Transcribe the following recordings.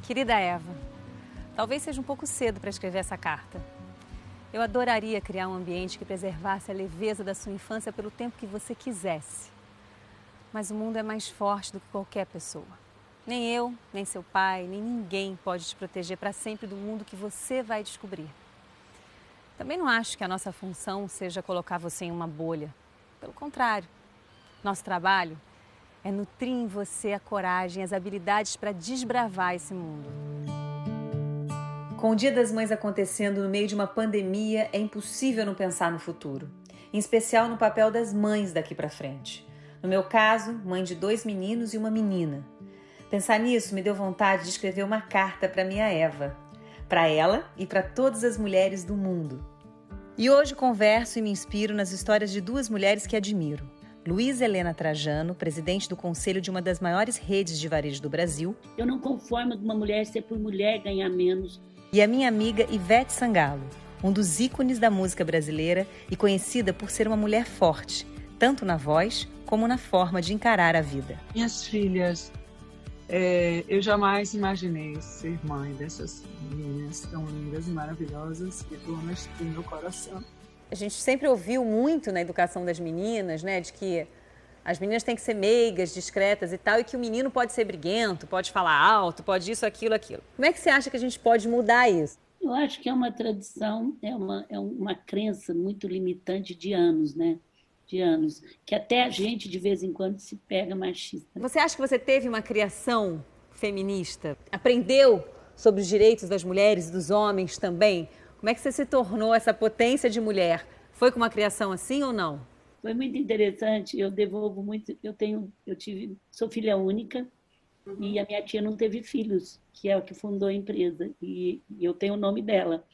Querida Eva, talvez seja um pouco cedo para escrever essa carta. Eu adoraria criar um ambiente que preservasse a leveza da sua infância pelo tempo que você quisesse. Mas o mundo é mais forte do que qualquer pessoa. Nem eu, nem seu pai, nem ninguém pode te proteger para sempre do mundo que você vai descobrir. Também não acho que a nossa função seja colocar você em uma bolha. Pelo contrário, nosso trabalho é nutrir em você a coragem e as habilidades para desbravar esse mundo. Com o Dia das Mães acontecendo no meio de uma pandemia, é impossível não pensar no futuro. Em especial no papel das mães daqui para frente. No meu caso, mãe de 2 meninos e uma menina. Pensar nisso me deu vontade de escrever uma carta para minha Eva. Para ela e para todas as mulheres do mundo. E hoje converso e me inspiro nas histórias de 2 mulheres que admiro. Luísa Helena Trajano, presidente do conselho de uma das maiores redes de varejo do Brasil. Eu não conformo de uma mulher ser por mulher ganhar menos. E a minha amiga Ivete Sangalo, um dos ícones da música brasileira e conhecida por ser uma mulher forte, tanto na voz como na forma de encarar a vida. Minhas filhas, eu jamais imaginei ser mãe dessas meninas tão lindas e maravilosas e donas do meu coração. A gente sempre ouviu muito na educação das meninas, né, de que as meninas têm que ser meigas, discretas e tal, e que o menino pode ser briguento, pode falar alto, pode isso, aquilo, aquilo. Como é que você acha que a gente pode mudar isso? Eu acho que é uma tradição, é uma crença muito limitante de anos, né? De anos, que até a gente de vez em quando se pega machista. Você acha que você teve uma criação feminista? Aprendeu sobre os direitos das mulheres e dos homens também? Como é que você se tornou essa potência de mulher? Foi com uma criação assim ou não? Foi muito interessante, eu devolvo muito, sou filha única e a minha tia não teve filhos, que é a que fundou a empresa, e eu tenho o nome dela.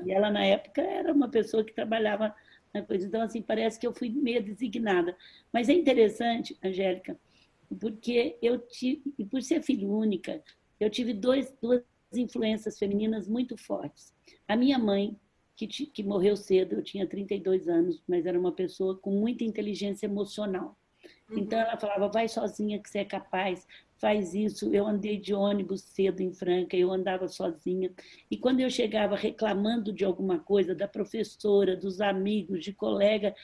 E ela, na época, era uma pessoa que trabalhava na coisa. Então, assim, parece que eu fui meio designada. Mas é interessante, Angélica, porque e por ser filha única, eu tive duas influências femininas muito fortes. A minha mãe, que morreu cedo, eu tinha 32 anos, mas era uma pessoa com muita inteligência emocional. Então, ela falava, vai sozinha que você é capaz, faz isso. Eu andei de ônibus cedo em Franca, eu andava sozinha. E quando eu chegava reclamando de alguma coisa, da professora, dos amigos, de colega,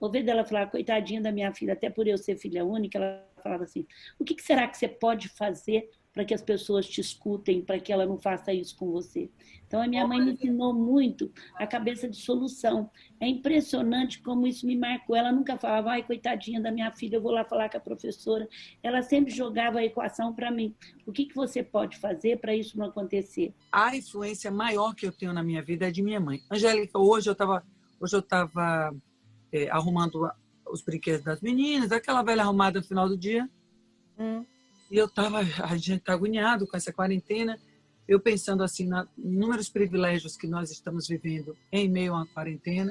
ao invés dela falar, coitadinha da minha filha, até por eu ser filha única, ela falava assim, o que será que você pode fazer para que as pessoas te escutem, para que ela não faça isso com você? Então, a minha mãe me ensinou muito a cabeça de solução. É impressionante como isso me marcou. Ela nunca falava, ai, coitadinha da minha filha, eu vou lá falar com a professora. Ela sempre jogava a equação para mim. O que você pode fazer para isso não acontecer? A influência maior que eu tenho na minha vida é de minha mãe. Angélica, hoje eu estava arrumando os brinquedos das meninas, aquela velha arrumada no final do dia. E a gente está agoniado com essa quarentena. Eu pensando assim, em inúmeros privilégios que nós estamos vivendo em meio à quarentena,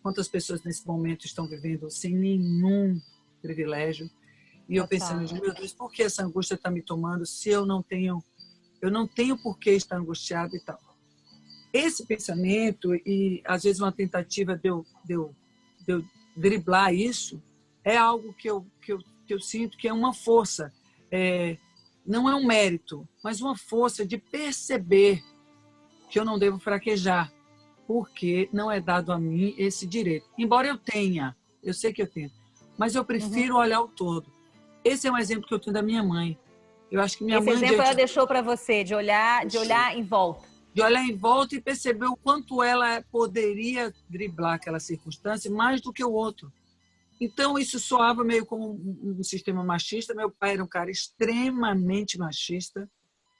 quantas pessoas nesse momento estão vivendo sem nenhum privilégio. E eu pensando, meu Deus, por que essa angústia está me tomando se eu não tenho por que estar angustiada e tal. Esse pensamento e às vezes uma tentativa de eu driblar isso é algo que eu sinto que é uma força. Não é um mérito, mas uma força de perceber que eu não devo fraquejar, porque não é dado a mim esse direito. Embora eu sei que eu tenho, mas eu prefiro olhar o todo. Esse é um exemplo que eu tenho da minha mãe. Eu acho que minha mãe... Esse exemplo ela deixou para você, de olhar em volta. De olhar em volta e perceber o quanto ela poderia driblar aquela circunstância mais do que o outro. Então, isso soava meio como um sistema machista. Meu pai era um cara extremamente machista.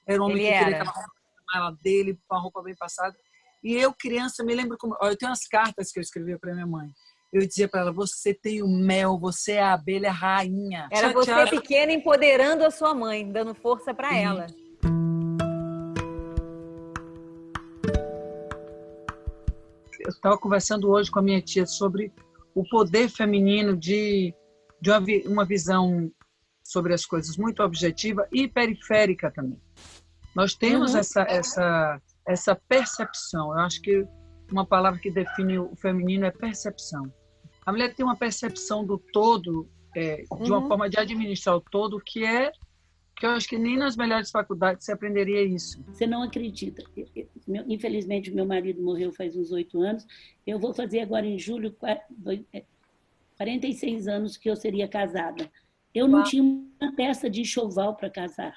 Era um homem que queria aquela roupa dele, com a roupa bem passada. E eu, criança, me lembro como... Eu tenho umas cartas que eu escrevia para minha mãe. Eu dizia para ela, você tem o mel, você é a abelha rainha. Era você pequena empoderando a sua mãe, dando força para ela. Eu estava conversando hoje com a minha tia sobre o poder feminino de uma visão sobre as coisas muito objetiva e periférica também. Nós temos essa percepção. Eu acho que uma palavra que define o feminino é percepção. A mulher tem uma percepção do todo, de uma forma de administrar o todo, que é Porque eu acho que nem nas melhores faculdades você aprenderia isso. Você não acredita. Infelizmente, meu marido morreu faz uns 8 anos. Eu vou fazer agora em julho 46 anos que eu seria casada. Eu não tinha uma peça de enxoval para casar.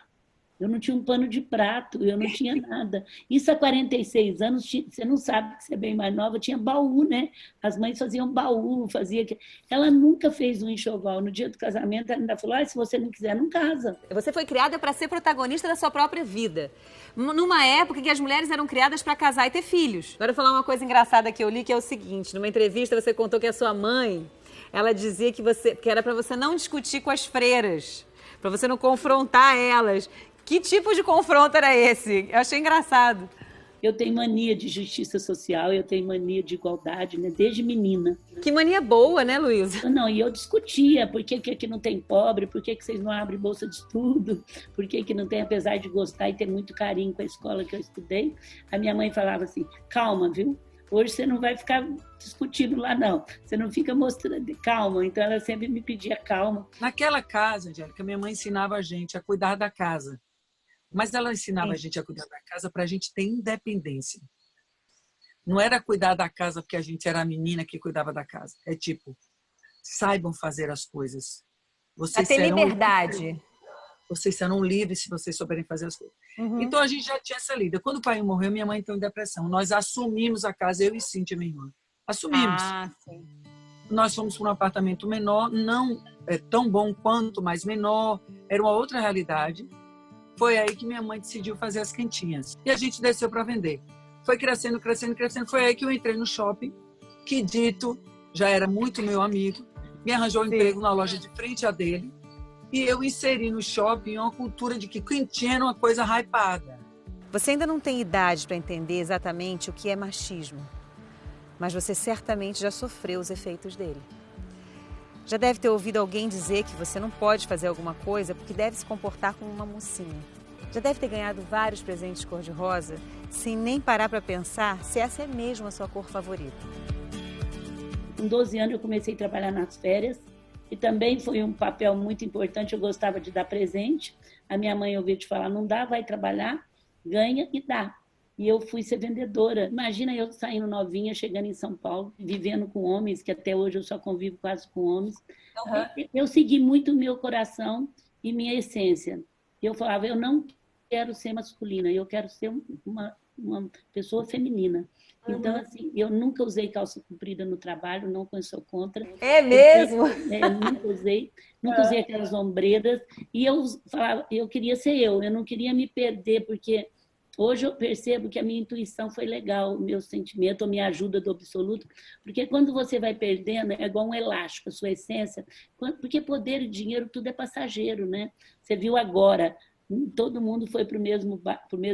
Eu não tinha um pano de prato, eu não tinha nada. Isso há 46 anos, você não sabe que você é bem mais nova, tinha baú, né? As mães faziam baú, fazia... Ela nunca fez um enxoval. No dia do casamento, ela ainda falou, se você não quiser, não casa. Você foi criada para ser protagonista da sua própria vida. Numa época em que as mulheres eram criadas para casar e ter filhos. Agora eu vou falar uma coisa engraçada que eu li, que é o seguinte. Numa entrevista, você contou que a sua mãe, ela dizia que era para você não discutir com as freiras, para você não confrontar elas. Que tipo de confronto era esse? Eu achei engraçado. Eu tenho mania de justiça social, eu tenho mania de igualdade, né? Desde menina. Que mania boa, né, Luísa? Não, e eu discutia, por que aqui não tem pobre, por que vocês não abrem bolsa de estudo, por que não tem, apesar de gostar e ter muito carinho com a escola que eu estudei, a minha mãe falava assim, calma, viu? Hoje você não vai ficar discutindo lá, não. Você não fica mostrando, calma. Então, ela sempre me pedia calma. Naquela casa, Angélica, minha mãe ensinava a gente a cuidar da casa. Mas ela ensinava a gente a cuidar da casa para a gente ter independência. Não era cuidar da casa porque a gente era a menina que cuidava da casa. É tipo, saibam fazer as coisas. Vocês ter liberdade. Vocês serão livres se vocês souberem fazer as coisas. Uhum. Então, a gente já tinha essa lida. Quando o pai morreu, minha mãe entrou em depressão. Nós assumimos a casa, eu e Cíntia, minha irmã. Assumimos. Sim. Nós fomos para um apartamento menor, não é tão bom quanto, mas menor. Era uma outra realidade. Foi aí que minha mãe decidiu fazer as quentinhas. E a gente desceu para vender. Foi crescendo, crescendo, crescendo. Foi aí que eu entrei no shopping, que Dito já era muito meu amigo, me arranjou um emprego na loja de frente a dele. E eu inseri no shopping uma cultura de que quentinha era uma coisa hypada. Você ainda não tem idade para entender exatamente o que é machismo, mas você certamente já sofreu os efeitos dele. Já deve ter ouvido alguém dizer que você não pode fazer alguma coisa porque deve se comportar como uma mocinha. Já deve ter ganhado vários presentes cor-de-rosa sem nem parar para pensar se essa é mesmo a sua cor favorita. Com 12 anos eu comecei a trabalhar nas férias e também foi um papel muito importante, eu gostava de dar presente. A minha mãe ouviu te falar, não dá, vai trabalhar, ganha e dá. E eu fui ser vendedora. Imagina eu saindo novinha, chegando em São Paulo, vivendo com homens, que até hoje eu só convivo quase com homens. Uhum. Eu segui muito o meu coração e minha essência. Eu falava, eu não quero ser masculina, eu quero ser uma pessoa feminina. Então, assim, eu nunca usei calça comprida no trabalho, não sou contra. É mesmo? Nunca usei aquelas ombreiras. E eu falava, eu queria ser eu não queria me perder, porque hoje eu percebo que a minha intuição foi legal, o meu sentimento, a minha ajuda do absoluto, porque quando você vai perdendo, é igual um elástico, a sua essência, porque poder e dinheiro, tudo é passageiro, né? Você viu agora, todo mundo foi para o mesmo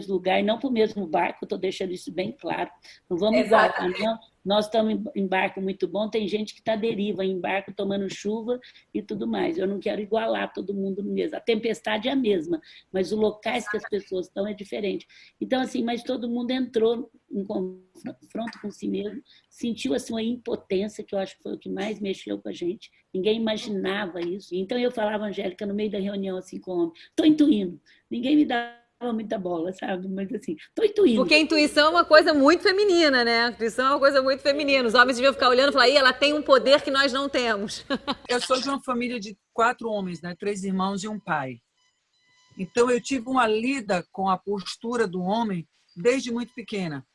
lugar, não para o mesmo barco, estou deixando isso bem claro. Não vamos igualar, não. Nós estamos em barco muito bom, tem gente que está à deriva, em barco tomando chuva e tudo mais. Eu não quero igualar todo mundo no mesmo. A tempestade é a mesma, mas os locais que as pessoas estão é diferente. Então, assim, mas todo mundo entrou em confronto com si mesmo, sentiu assim, uma impotência, que eu acho que foi o que mais mexeu com a gente. Ninguém imaginava isso. Então, eu falava, Angélica, no meio da reunião, assim, com o homem, estou intuindo. Ninguém me dava muita bola, sabe? Mas assim, tô intuindo. Porque a intuição é uma coisa muito feminina, né? A intuição é uma coisa muito feminina. Os homens deviam ficar olhando e falar, ela tem um poder que nós não temos. Eu sou de uma família de 4 homens, né? 3 irmãos e um pai. Então, eu tive uma lida com a postura do homem desde muito pequena.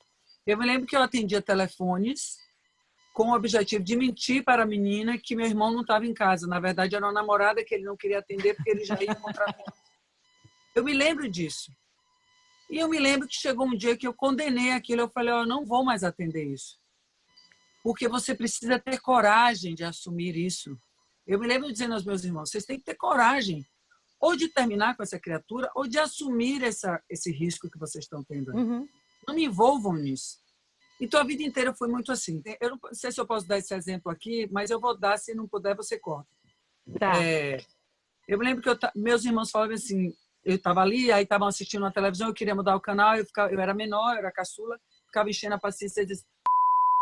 Eu me lembro que eu atendia telefones com o objetivo de mentir para a menina que meu irmão não estava em casa. Na verdade, era uma namorada que ele não queria atender porque ele já ia encontrar com ela. Eu me lembro disso. E eu me lembro que chegou um dia que eu condenei aquilo. Eu falei, eu não vou mais atender isso. Porque você precisa ter coragem de assumir isso. Eu me lembro dizendo aos meus irmãos, vocês têm que ter coragem ou de terminar com essa criatura ou de assumir esse risco que vocês estão tendo. Uhum. Não me envolvam nisso. Então, a vida inteira foi muito assim. Eu não sei se eu posso dar esse exemplo aqui, mas eu vou dar. Se não puder, você corta. Tá. Eu me lembro que meus irmãos falavam assim, eu estava ali, aí estavam assistindo na televisão, eu queria mudar o canal, eu era menor, eu era caçula, ficava enchendo a paciência e dizia,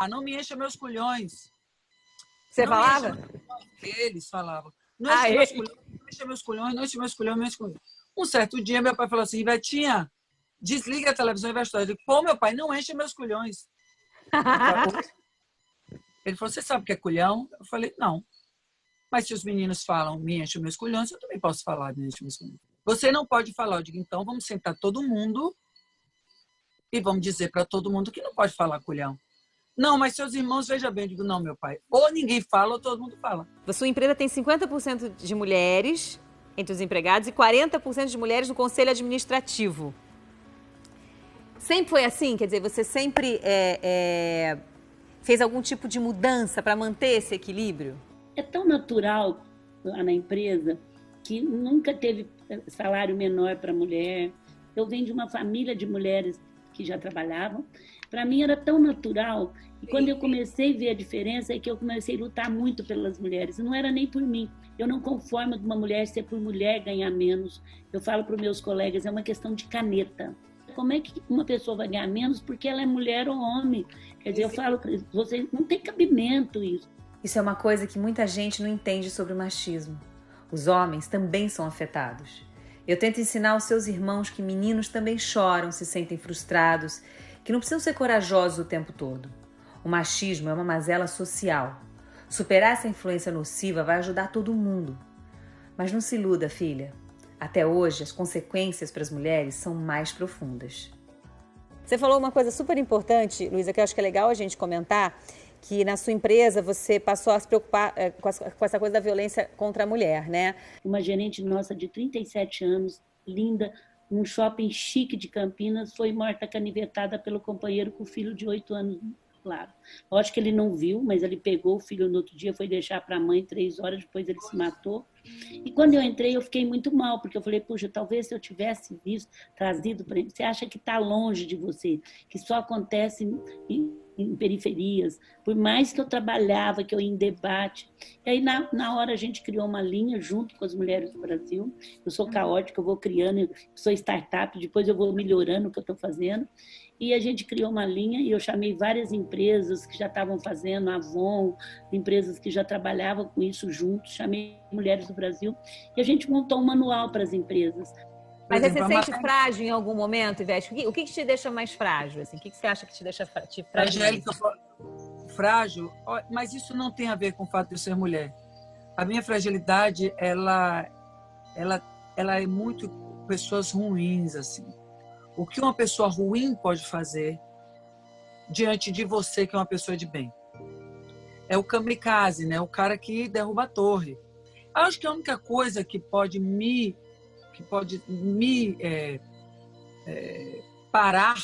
não me encha meus culhões. Você falava? Eles falavam. Não enche meus culhões, não enche meus culhões, não enche meus culhões, meus culhões. Um certo dia, meu pai falou assim, Betinha, desliga a televisão e vai estudar. Eu digo, pô, meu pai, não enche meus culhões. Ele falou, você sabe o que é culhão? Eu falei, não. Mas se os meninos falam, me enche meus culhões, eu também posso falar, me enche meus culhões. Você não pode falar. Eu digo, então vamos sentar todo mundo e vamos dizer para todo mundo que não pode falar culhão. Não, mas seus irmãos, veja bem. Eu digo, não, meu pai. Ou ninguém fala ou todo mundo fala. A sua empresa tem 50% de mulheres entre os empregados e 40% de mulheres no conselho administrativo. Sempre foi assim? Quer dizer, você sempre fez algum tipo de mudança para manter esse equilíbrio? É tão natural lá na empresa que nunca teve salário menor para mulher. Eu venho de uma família de mulheres que já trabalhavam. Para mim era tão natural. E quando eu comecei a ver a diferença, é que eu comecei a lutar muito pelas mulheres. Não era nem por mim. Eu não conformo de uma mulher ser por mulher ganhar menos. Eu falo para os meus colegas, é uma questão de caneta. Como é que uma pessoa vai ganhar menos porque ela é mulher ou homem? Quer dizer, eu falo para vocês, não tem cabimento isso. Isso é uma coisa que muita gente não entende sobre o machismo. Os homens também são afetados. Eu tento ensinar aos seus irmãos que meninos também choram, se sentem frustrados, que não precisam ser corajosos o tempo todo. O machismo é uma mazela social. Superar essa influência nociva vai ajudar todo mundo. Mas não se iluda, filha. Até hoje, as consequências para as mulheres são mais profundas. Você falou uma coisa super importante, Luísa, que eu acho que é legal a gente comentar, que na sua empresa você passou a se preocupar com essa coisa da violência contra a mulher, né? Uma gerente nossa de 37 anos, linda, num shopping chique de Campinas, foi morta canivetada pelo companheiro com o filho de 8 anos, claro. Lógico que ele não viu, mas ele pegou o filho no outro dia, foi deixar para a mãe 3 horas, depois ele se matou. E quando eu entrei, eu fiquei muito mal, porque eu falei, puxa, talvez se eu tivesse visto, trazido para ele, você acha que está longe de você, que só acontece em periferias, por mais que eu trabalhava, que eu ia em debate. E aí, na hora, a gente criou uma linha junto com as mulheres do Brasil. Eu sou caótica, eu vou criando, eu sou startup, depois eu vou melhorando o que eu estou fazendo. E a gente criou uma linha e eu chamei várias empresas que já estavam fazendo, a Avon, empresas que já trabalhavam com isso juntos, chamei mulheres do Brasil e a gente montou um manual para as empresas. Mas você se sente frágil em algum momento, Ivete? O que te deixa mais frágil? Assim? O que você acha que te deixa frágil? Angélica, frágil, mas isso não tem a ver com o fato de eu ser mulher. A minha fragilidade, ela é muito pessoas ruins, assim. O que uma pessoa ruim pode fazer diante de você, que é uma pessoa de bem? É o kamikaze, né? O cara que derruba a torre. Acho que a única coisa que pode me parar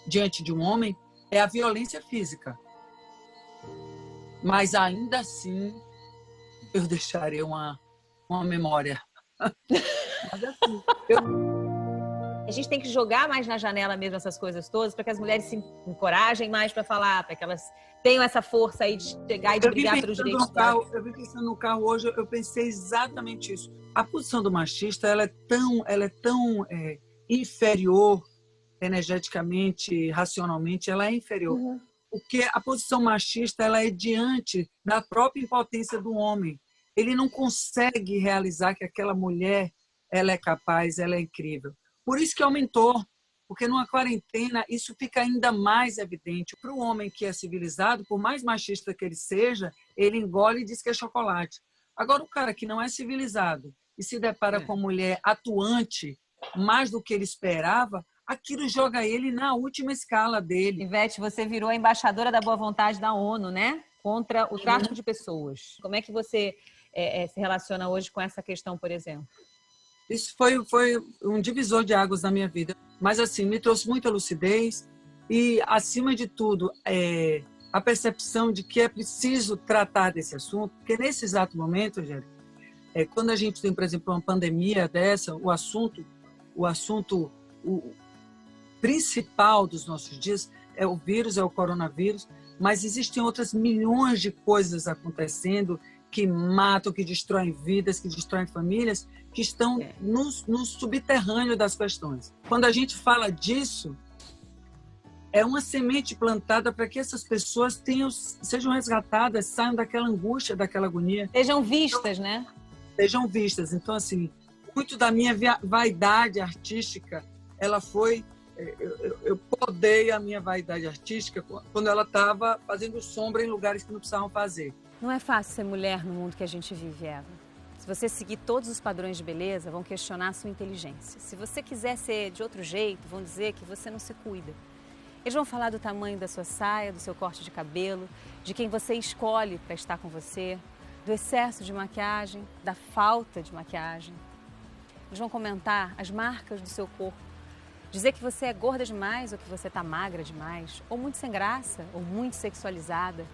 diante de um homem é a violência física. Mas ainda assim, eu deixarei uma memória. Mas assim, A gente tem que jogar mais na janela mesmo essas coisas todas para que as mulheres se encorajem mais para falar, para que elas tenham essa força aí de chegar e de brigar pelos direitos delas. Eu vim pensando no carro hoje, eu pensei exatamente isso. A posição do machista, ela é tão inferior energeticamente, racionalmente, ela é inferior. Uhum. Porque a posição machista, ela é diante da própria impotência do homem. Ele não consegue realizar que aquela mulher, ela é capaz, ela é incrível. Por isso que aumentou, porque numa quarentena isso fica ainda mais evidente. Para o homem que é civilizado, por mais machista que ele seja, ele engole e diz que é chocolate. Agora, o cara que não é civilizado e se depara com uma mulher atuante, mais do que ele esperava, aquilo joga ele na última escala dele. Ivete, você virou a embaixadora da boa vontade da ONU, né? Contra o tráfico de pessoas. Como é que você se relaciona hoje com essa questão, por exemplo? Isso foi um divisor de águas na minha vida. Mas, assim, me trouxe muita lucidez e, acima de tudo, a percepção de que é preciso tratar desse assunto, porque nesse exato momento, Angélica, quando a gente tem, por exemplo, uma pandemia dessa, o assunto principal dos nossos dias é o vírus, é o coronavírus, mas existem outras milhões de coisas acontecendo que matam, que destroem vidas, que destroem famílias, que estão no subterrâneo das questões. Quando a gente fala disso, é uma semente plantada para que essas pessoas sejam resgatadas, saiam daquela angústia, daquela agonia. Sejam vistas, né? Sejam vistas. Então, assim, muito da minha vaidade artística, ela foi... Eu podei a minha vaidade artística quando ela estava fazendo sombra em lugares que não precisavam fazer. Não é fácil ser mulher no mundo que a gente vive, Eva. Se você seguir todos os padrões de beleza, vão questionar a sua inteligência. Se você quiser ser de outro jeito, vão dizer que você não se cuida. Eles vão falar do tamanho da sua saia, do seu corte de cabelo, de quem você escolhe para estar com você, do excesso de maquiagem, da falta de maquiagem. Eles vão comentar as marcas do seu corpo, dizer que você é gorda demais ou que você está magra demais, ou muito sem graça, ou muito sexualizada.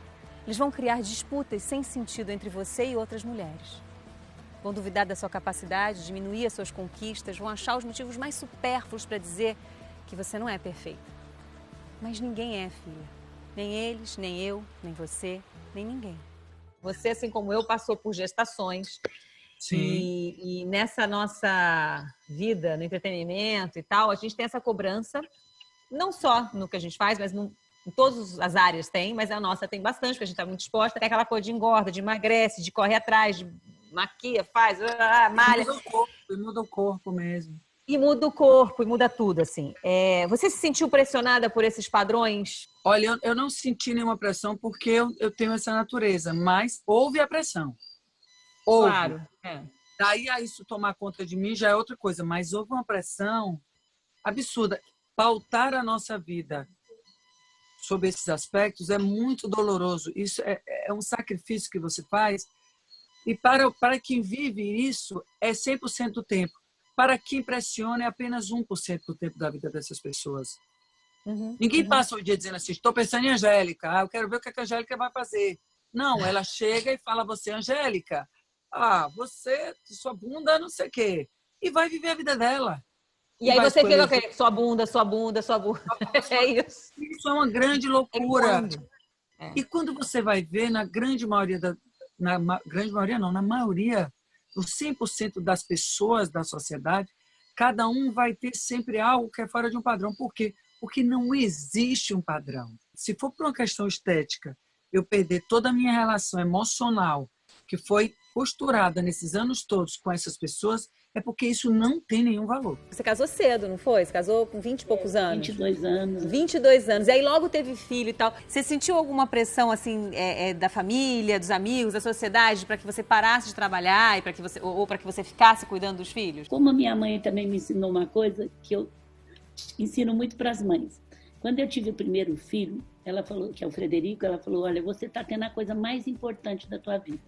Eles vão criar disputas sem sentido entre você e outras mulheres. Vão duvidar da sua capacidade, diminuir as suas conquistas, vão achar os motivos mais supérfluos para dizer que você não é perfeita. Mas ninguém é, filha. Nem eles, nem eu, nem você, nem ninguém. Você, assim como eu, passou por gestações. Sim. E nessa nossa vida, no entretenimento e tal, a gente tem essa cobrança, não só no que a gente faz, mas em todas as áreas tem, mas a nossa tem bastante, porque a gente está muito exposta. Tem aquela coisa de engorda, de emagrece, de corre atrás, de maquia, faz, malha. Muda o corpo mesmo. E muda o corpo, e muda tudo, assim. Você se sentiu pressionada por esses padrões? Olha, eu não senti nenhuma pressão porque eu tenho essa natureza, mas houve a pressão. Houve. Claro. Daí a isso tomar conta de mim já é outra coisa, mas houve uma pressão absurda. Pautar a nossa vida sobre esses aspectos é muito doloroso. Isso é um sacrifício que você faz. E para quem vive isso, é 100% do tempo. Para quem pressiona, é apenas 1% do tempo da vida dessas pessoas. Ninguém passa o dia dizendo assim, estou pensando em Angélica, eu quero ver o que a Angélica vai fazer. Não, ela chega e fala a você, Angélica, você, sua bunda, não sei o quê. E vai viver a vida dela. E aí você fica o quê? Sua bunda, sua bunda, sua bunda. É isso. Isso é uma grande loucura. E quando você vai ver, na maioria, os 100% das pessoas da sociedade, cada um vai ter sempre algo que é fora de um padrão. Por quê? Porque não existe um padrão. Se for por uma questão estética, eu perder toda a minha relação emocional, que foi costurada nesses anos todos com essas pessoas, é porque isso não tem nenhum valor. Você casou cedo, não foi? Você casou com 20 e poucos anos? 22 anos. 22 anos. E aí logo teve filho e tal. Você sentiu alguma pressão, assim, da família, dos amigos, da sociedade, para que você parasse de trabalhar e para que você ficasse cuidando dos filhos? Como a minha mãe também me ensinou uma coisa que eu ensino muito para as mães. Quando eu tive o primeiro filho, ela falou, que é o Frederico, ela falou, olha, você está tendo a coisa mais importante da tua vida.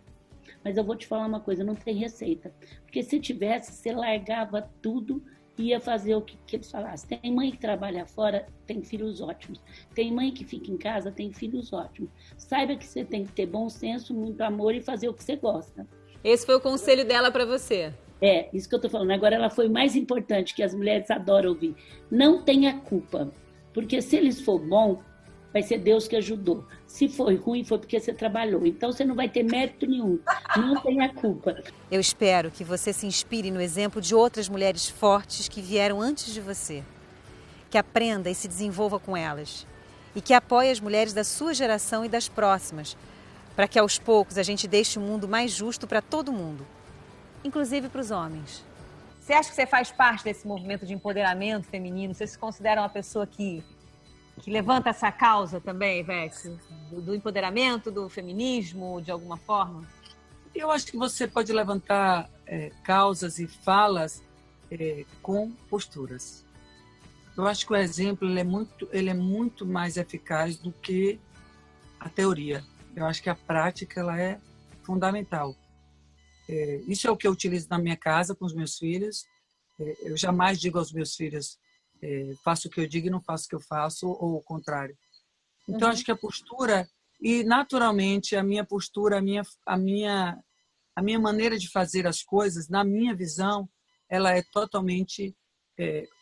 Mas eu vou te falar uma coisa, não tem receita. Porque se tivesse, você largava tudo e ia fazer o que eles falassem. Tem mãe que trabalha fora, tem filhos ótimos. Tem mãe que fica em casa, tem filhos ótimos. Saiba que você tem que ter bom senso, muito amor e fazer o que você gosta. Esse foi o conselho dela para você? Isso que eu tô falando. Agora ela foi mais importante, que as mulheres adoram ouvir. Não tenha culpa. Porque se eles for bom, vai ser Deus que ajudou. Se foi ruim, foi porque você trabalhou. Então, você não vai ter mérito nenhum. Não tenha culpa. Eu espero que você se inspire no exemplo de outras mulheres fortes que vieram antes de você. Que aprenda e se desenvolva com elas. E que apoie as mulheres da sua geração e das próximas, para que aos poucos a gente deixe o mundo mais justo para todo mundo, inclusive para os homens. Você acha que você faz parte desse movimento de empoderamento feminino? Você se considera uma pessoa que levanta essa causa também, Vex? Do empoderamento, do feminismo, de alguma forma? Eu acho que você pode levantar causas e falas com posturas. Eu acho que o exemplo ele é muito mais eficaz do que a teoria. Eu acho que a prática ela é fundamental. Isso é o que eu utilizo na minha casa com os meus filhos. Eu jamais digo aos meus filhos faço o que eu digo e não faço o que eu faço, ou o contrário. Então, acho que a postura, e naturalmente a minha postura, a minha maneira de fazer as coisas, na minha visão, ela é totalmente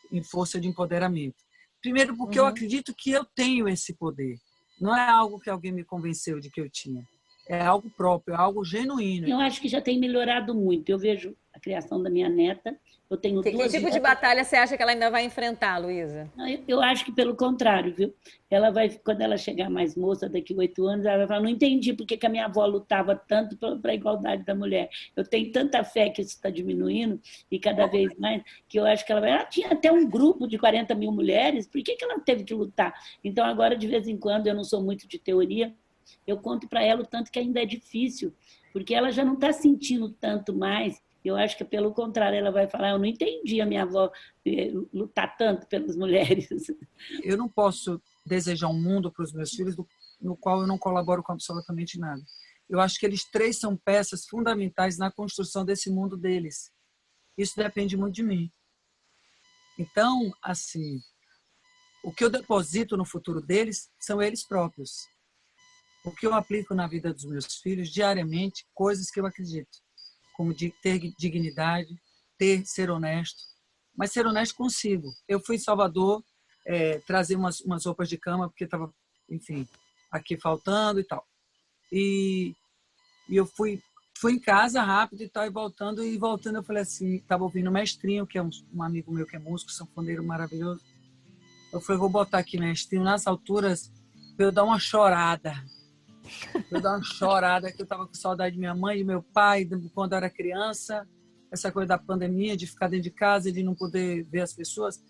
em força de empoderamento. Primeiro porque eu acredito que eu tenho esse poder. Não é algo que alguém me convenceu de que eu tinha. É algo próprio, é algo genuíno. Eu acho que já tem melhorado muito. Eu vejo criação da minha neta. Eu tenho que tipo de batalha você acha que ela ainda vai enfrentar, Luísa? Eu acho que pelo contrário, viu? Ela vai, quando ela chegar mais moça, daqui a 8 anos, ela vai falar, não entendi por que a minha avó lutava tanto para a igualdade da mulher. Eu tenho tanta fé que isso está diminuindo, e cada vez mais, que eu acho que ela tinha até um grupo de 40 mil mulheres, por que ela teve que lutar? Então, agora, de vez em quando, eu não sou muito de teoria, eu conto para ela o tanto que ainda é difícil, porque ela já não está sentindo tanto mais. Eu acho que, pelo contrário, ela vai falar, eu não entendi a minha avó lutar tanto pelas mulheres. Eu não posso desejar um mundo para os meus filhos no qual eu não colaboro com absolutamente nada. Eu acho que eles 3 são peças fundamentais na construção desse mundo deles. Isso depende muito de mim. Então, assim, o que eu deposito no futuro deles são eles próprios. O que eu aplico na vida dos meus filhos diariamente, coisas que eu acredito, como de ter dignidade, ser honesto, mas ser honesto consigo. Eu fui em Salvador trazer umas roupas de cama, porque estava, enfim, aqui faltando e tal. E eu fui em casa rápido e tal, e voltando eu falei assim, estava ouvindo o Mestrinho, que é um amigo meu que é músico, sanfoneiro maravilhoso. Eu falei, vou botar aqui Mestrinho nas alturas para eu dar uma chorada. Eu dar uma chorada, que eu estava com saudade de minha mãe, de meu pai, quando eu era criança, essa coisa da pandemia, de ficar dentro de casa, de não poder ver as pessoas.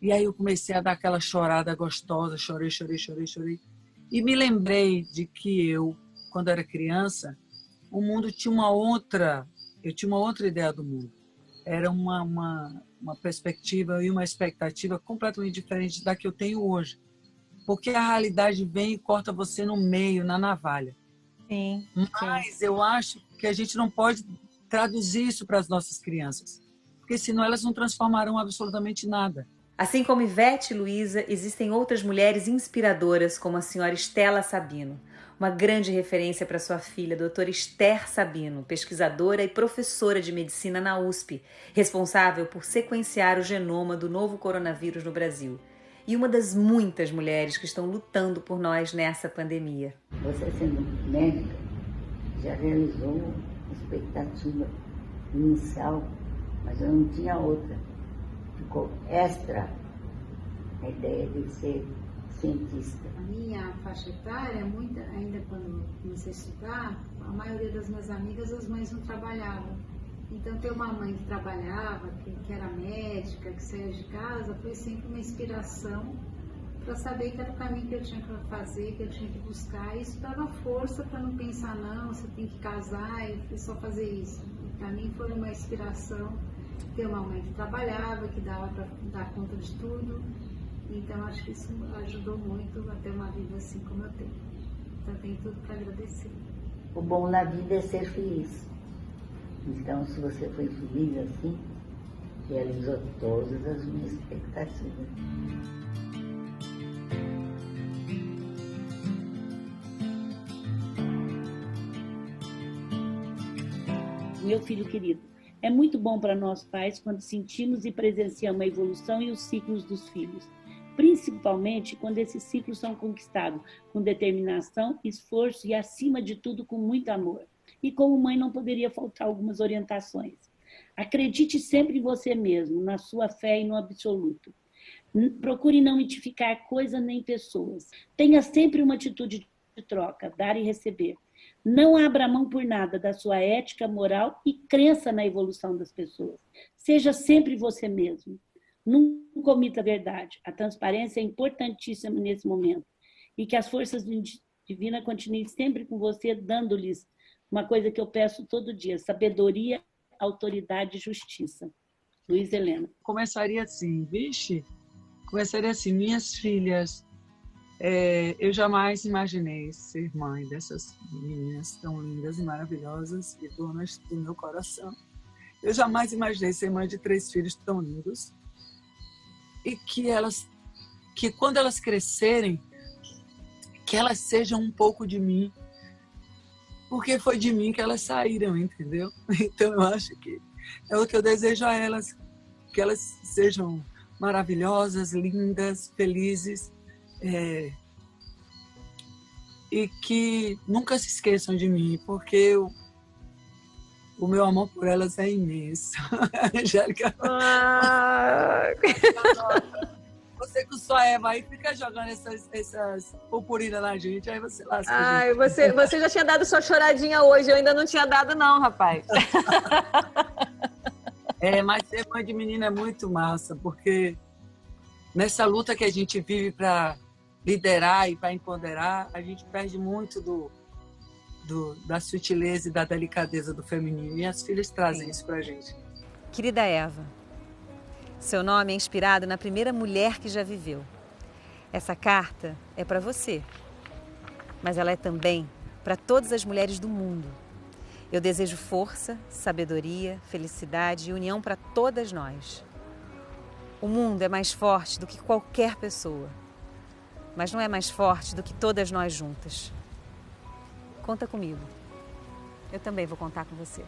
E aí eu comecei a dar aquela chorada gostosa, chorei. E me lembrei de que eu, quando era criança, o mundo tinha eu tinha uma outra ideia do mundo. Era uma perspectiva e uma expectativa completamente diferente da que eu tenho hoje. Porque a realidade vem e corta você no meio, na navalha. Sim. Mas eu acho que a gente não pode traduzir isso para as nossas crianças, porque senão elas não transformarão absolutamente nada. Assim como Ivete e Luísa, existem outras mulheres inspiradoras, como a senhora Estela Sabino, uma grande referência para sua filha, doutora Esther Sabino, pesquisadora e professora de medicina na USP, responsável por sequenciar o genoma do novo coronavírus no Brasil. E uma das muitas mulheres que estão lutando por nós nessa pandemia. Você, sendo médica, já realizou a expectativa inicial, mas eu não tinha outra. Ficou extra a ideia de ser cientista. A minha faixa etária, ainda quando comecei a estudar, a maioria das minhas amigas, as mães não trabalhavam. Então, ter uma mãe que trabalhava, que era médica, que saía de casa, foi sempre uma inspiração para saber que era o caminho que eu tinha que fazer, que eu tinha que buscar. E isso dava força para não pensar, não, você tem que casar e só fazer isso. Para mim foi uma inspiração ter uma mãe que trabalhava, que dava para dar conta de tudo. Então, acho que isso ajudou muito a ter uma vida assim como eu tenho. Então, eu tenho tudo para agradecer. O bom na vida é ser feliz. Então, se você foi feliz assim, realizou todas as minhas expectativas. Meu filho querido, é muito bom para nós pais quando sentimos e presenciamos a evolução e os ciclos dos filhos, principalmente quando esses ciclos são conquistados com determinação, esforço e, acima de tudo, com muito amor. E como mãe não poderia faltar algumas orientações. Acredite sempre em você mesmo, na sua fé e no absoluto. Procure não identificar coisa nem pessoas. Tenha sempre uma atitude de troca, dar e receber. Não abra mão por nada da sua ética, moral e crença na evolução das pessoas. Seja sempre você mesmo. Nunca omita a verdade. A transparência é importantíssima nesse momento. E que as forças divinas continuem sempre com você, dando-lhes uma coisa que eu peço todo dia: sabedoria, autoridade e justiça. Luiz Helena. Começaria assim, minhas filhas, eu jamais imaginei ser mãe dessas meninas tão lindas e maravilosas e donas do meu coração. Eu jamais imaginei ser mãe de 3 filhos tão lindos e que quando elas crescerem, que elas sejam um pouco de mim, porque foi de mim que elas saíram, entendeu? Então eu acho que é o que eu desejo a elas, que elas sejam maravilhosas, lindas, felizes, e que nunca se esqueçam de mim, porque O meu amor por elas é imenso. Angélica. Você com sua Eva aí fica jogando essas purpurinas na gente, aí você lasca a gente. Você já tinha dado sua choradinha hoje, eu ainda não tinha dado não, rapaz. Mas ser mãe de menina é muito massa, porque nessa luta que a gente vive para liderar e para empoderar, a gente perde muito da sutileza e da delicadeza do feminino. E as filhas trazem isso pra gente. Querida Eva, seu nome é inspirado na primeira mulher que já viveu. Essa carta é para você, mas ela é também para todas as mulheres do mundo. Eu desejo força, sabedoria, felicidade e união para todas nós. O mundo é mais forte do que qualquer pessoa, mas não é mais forte do que todas nós juntas. Conta comigo. Eu também vou contar com você.